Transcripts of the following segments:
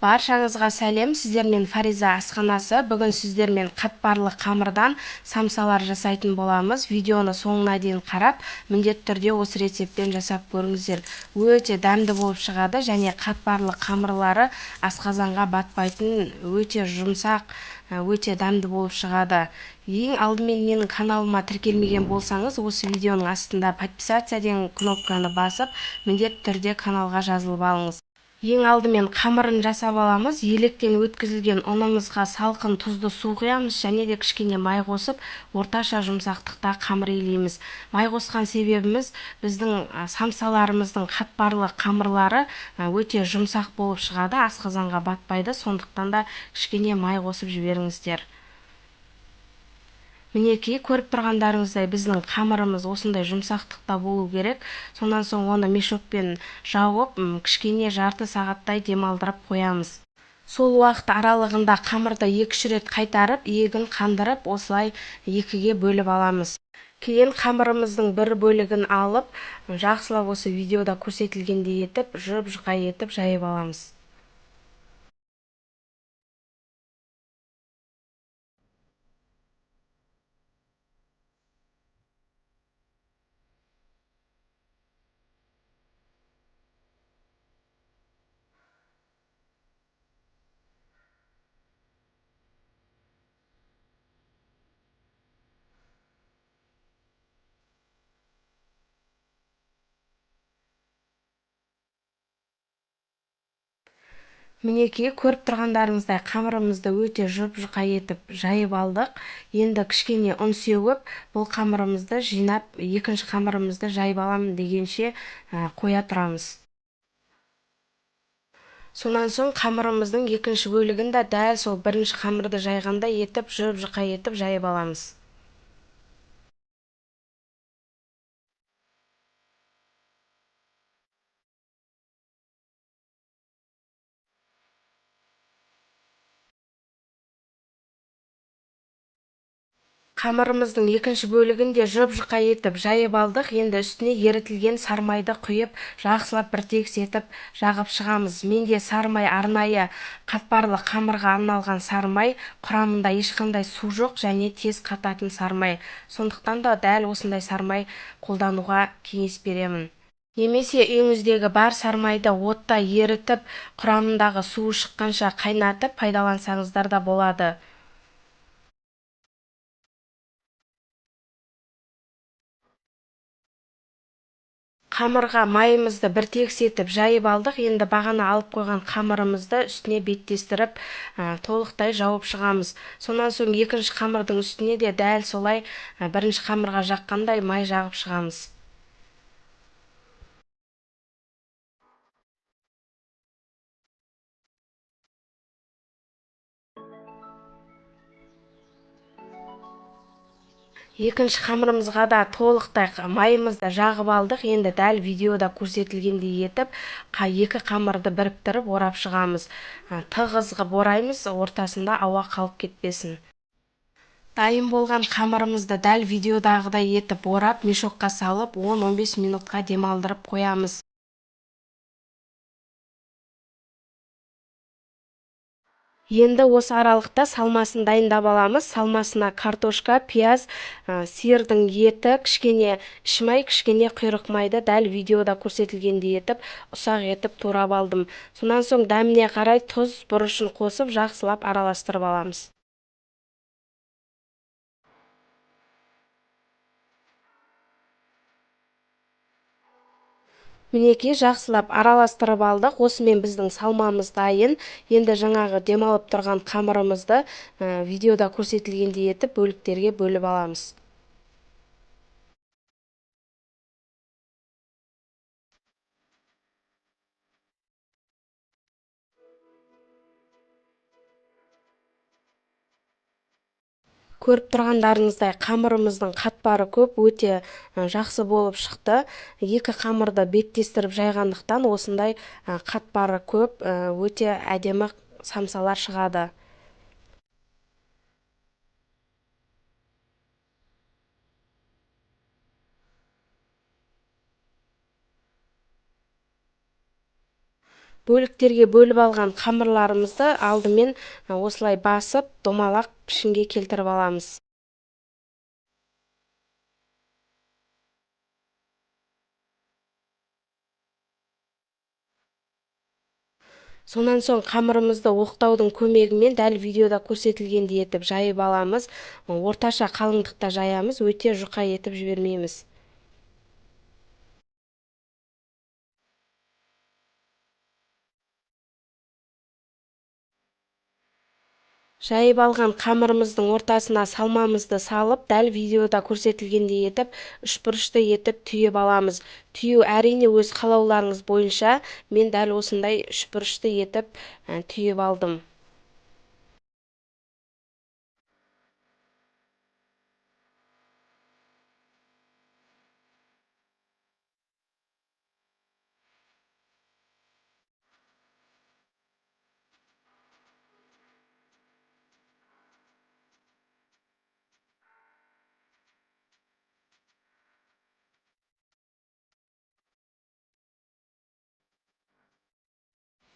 Баршаңызға сәлем, сіздермен Фариза асханасы. Бүгін сіздермен қатпарлы қамырдан самсалар жасайтын боламыз. Видеоны соңына дейін қарап, міндетті түрде осы рецептпен жасап көріңіздер. Өте дәмді болып шығады және қатпарлы қамырлары асқазанға батпайтын, өте жұмсақ, өте дәмді болып шығады. Ең алдымен менің каналыма тіркелмеген болсаңыз, осы видеоның астында подписаться деген кнопканы басып, міндетті түрде каналға жазылып алыңыз. Ең алдымен қамырын жасап аламыз. Електен өткізілген ұнымызға салқын тұзды су құямыз және де кішкене май қосып, орташа жұмсақтықта қамыр илейміз. Май қосқан себебіміз біздің самсаларымыздың қатпарлы қамырлары өте жұмсақ болып шығады, асқазанға батпайды. Сондықтан да кішкене май қосып жіберіңіздер. Мінекей, көріп тұрғандарыңыздай біздің қамырымыз осындай жұмсақтықта болу керек. Сонан соң оны мешокпен жауып, кішкене жарты сағаттай демалдырып қоямыз. Сол уақыт аралығында қамырды 2-3 рет қайтарып, иегін қандырып, осылай екіге бөліп аламыз. Кейін қамырымыздың бір бөлігін алып, жақсылап осы видеода көрсетілгендей етіп, жұп-жұқа етіп жайып аламыз. Мінекей, көріп тұрғандарыңыздай қамырымызды өте жұп-жұқа етіп жайып алдық. Енді кішкене ұн сеуіп, бұл қамырымызды жинап, екінші қамырымызды жайып аламын дегенше қоя тұрамыз. Сонан соң қамырымыздың екінші бөлігін де дәл сол бірінші қамырды жайғанда етіп, жұп-жұқа етіп жайып аламыз. Қамырымыздың екінші бөлігін де жұп-жұқа етіп жайып алдық. Енді үстіне ерітілген сармайды құйып, жақсылап бір тегіс жағып шығамыз. Менде сармай арнайы қатпарлы қамырға арналған сармай, құрамында ешқандай су жоқ және тез қататын сармай. Сондықтан да дәл осындай сармай қолдануға кеңес беремін. Немесе үйіңіздегі бар сармайды отта ерітіп, құрамындағы суы шыққанша қайнатып пайдалансаңыздар да болады. Қамырға майымызды бір тегіс етіп жайып алдық. Енді бағана алып қойған қамырымызды үстіне беттестіріп, толықтай жауып шығамыз. Сонан соң екінші қамырдың үстіне де дәл солай бірінші қамырға жаққандай май жағып шығамыз. Екінші қамырымызға да толықтай майымызды жағып алдық. Енді дәл видеода көрсетілгендей етіп, екі қамырды біріктіріп орап шығамыз. Тығыз ғып ораймыз, ортасында ауа қалып кетпесін. Дайын болған қамырымызды дәл видеодағыдай етіп орап, мешокқа салып, 10-15 минутқа демалдырып қоямыз. Енді осы аралықта салмасын дайындап аламыз. Салмасына картошка, пияз, сиырдың еті, кішкене ішмай, кішкене құйрық майды дәл видеода көрсетілгендей етіп, ұсақ етіп турап алдым. Сонан соң дәміне қарай тұз, бұрышын қосып, жақсылап араластырып аламыз. Мінекей, жақсылап араластырып алдық. Осымен біздің салмамыз дайын. Енді жаңағы демалып тұрған қамырымызды видеода көрсетілгендей етіп бөліктерге бөліп аламыз. Көріп тұрғандарыңыздай қамырымыздың қатпары көп, өте жақсы болып шықты. Екі қамырды беттестіріп жайғандықтан осындай қатпары көп, өте әдемі самсалар шығады. Бөліктерге бөліп алған қамырларымызды алдымен осылай басып, домалақ пішінге келтіріп аламыз. Сонан соң қамырымызды оқтаудың көмегімен дәл видеода көрсетілгендей етіп жайып аламыз. Орташа қалыңдықта жаямыз, өте жұқа етіп жібермейміз. Жайып алған қамырымыздың ортасына салмамызды салып, дәл видеода көрсетілгендей етіп, үшбұрышты етіп түйіп аламыз. Түйу әрине өз қалауларыңыз бойынша, мен дәл осындай үшбұрышты етіп түйіп алдым.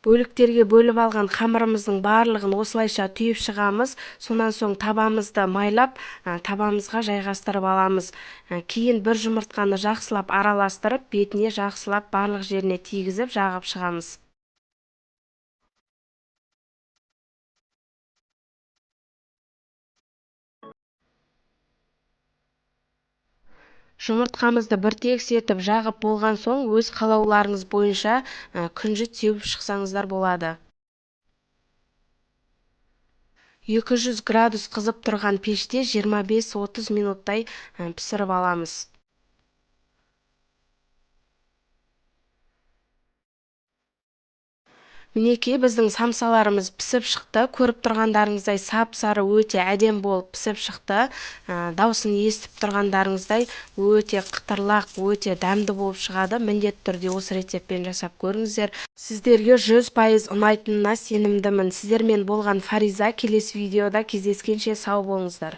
Бөліктерге бөліп алған қамырымыздың барлығын осылайша түйіп шығамыз. Сонан соң табамызды майлап, табамызға жайғастырып аламыз. Кейін бір жұмыртқаны жақсылап араластырып, бетіне жақсылап барлық жеріне тигізіп жағып шығамыз. Жұмыртқамызды бір тегіс етіп жағып болған соң, өз қалауларыңыз бойынша күнжіт сеуіп шықсаңыздар болады. 200 градус қызып тұрған пеште 25-30 минуттай пісіріп аламыз. Мінекей біздің самсаларымыз пісіп шықты. Көріп тұрғандарыңыздай сап-сары өте әдем болып пісіп шықты. Даусын естіп тұрғандарыңыздай өте қытырлақ, өте дәмді болып шығады. Міндетті түрде осы рецептпен жасап көріңіздер. Сіздерге 100% ұнайтынына сенімдімін. Сіздермен болған Фариза. Келесі видеода кездескенше сау болыңыздар.